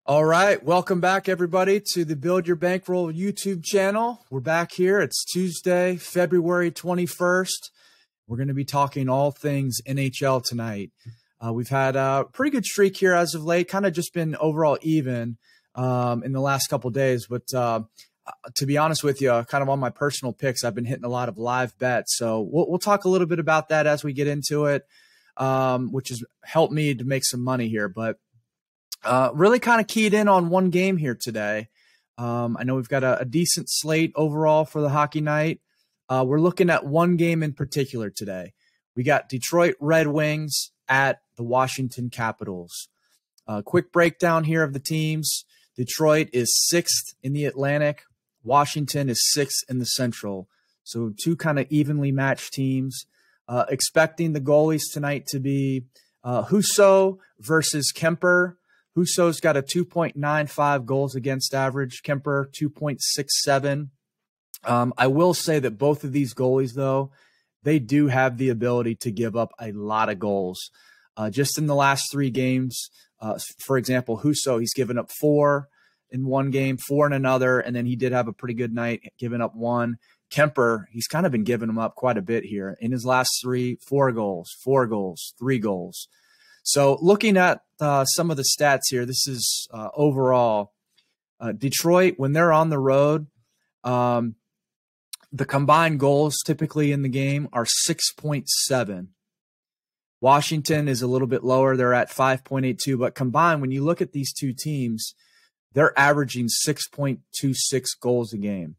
All right. Welcome back, everybody, to the Build Your Bankroll YouTube channel. We're back here. It's Tuesday, February 21st. We're going to be talking all things NHL tonight. We've had a pretty good streak here as of late, kind of just been overall even in the last couple of days. But to be honest with you, kind of on my personal picks, I've been hitting a lot of live bets. So we'll talk a little bit about that as we get into it, which has helped me to make some money here. But really kind of keyed in on one game here today. I know we've got a decent slate overall for the hockey night. We're looking at one game in particular today. We got Detroit Red Wings at the Washington Capitals. Quick breakdown here of the teams. Detroit is 6th in the Atlantic. Washington is 6th in the Central. So two kind of evenly matched teams. Expecting the goalies tonight to be Husso versus Kemper. Husso's got a 2.95 goals against average. Kemper, 2.67. I will say that both of these goalies, though, they do have the ability to give up a lot of goals. Just in the last 3 games, for example, Husso, he's given up 4 in one game, 4 in another, and then he did have a pretty good night, giving up 1. Kemper, he's kind of been giving them up quite a bit here. In his last 3, 4 goals, 4 goals, 3 goals. So looking at some of the stats here, this is overall. Detroit, when they're on the road, the combined goals typically in the game are 6.7. Washington is a little bit lower. They're at 5.82. But combined, when you look at these two teams, they're averaging 6.26 goals a game.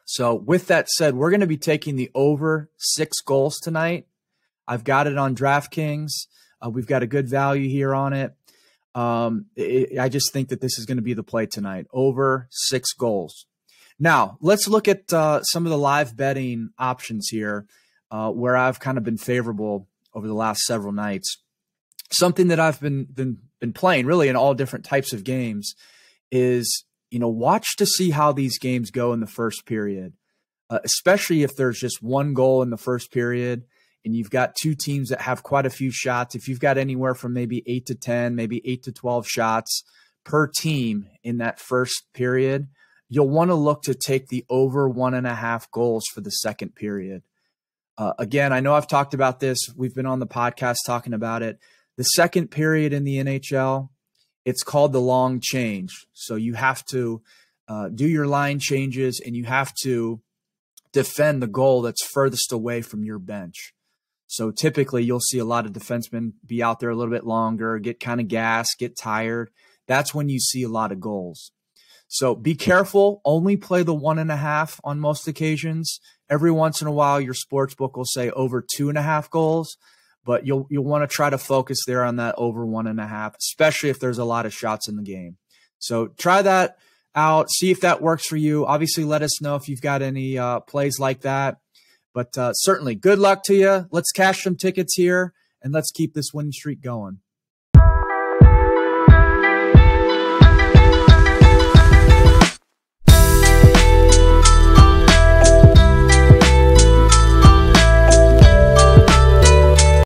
So with that said, we're going to be taking the over 6 goals tonight. I've got it on DraftKings. We've got a good value here on it. I just think that this is going to be the play tonight, over 6 goals. Now, let's look at some of the live betting options here where I've kind of been favorable over the last several nights. Something that I've been playing really in all different types of games is, watch to see how these games go in the first period, especially if there's just one goal in the first period. And you've got two teams that have quite a few shots. If you've got anywhere from maybe 8 to 10, maybe 8 to 12 shots per team in that first period, you'll want to look to take the over 1.5 goals for the second period. Again, I know I've talked about this. We've been on the podcast talking about it. The second period in the NHL, it's called the long change. So you have to do your line changes and you have to defend the goal that's furthest away from your bench. So typically you'll see a lot of defensemen be out there a little bit longer, get kind of gassed, get tired. That's when you see a lot of goals. So be careful. Only play the 1.5 on most occasions. Every once in a while, your sports book will say over 2.5 goals, but you'll want to try to focus there on that over 1.5, especially if there's a lot of shots in the game. So try that out. See if that works for you. Obviously, let us know if you've got any plays like that. But certainly, good luck to you. Let's cash some tickets here, and let's keep this winning streak going.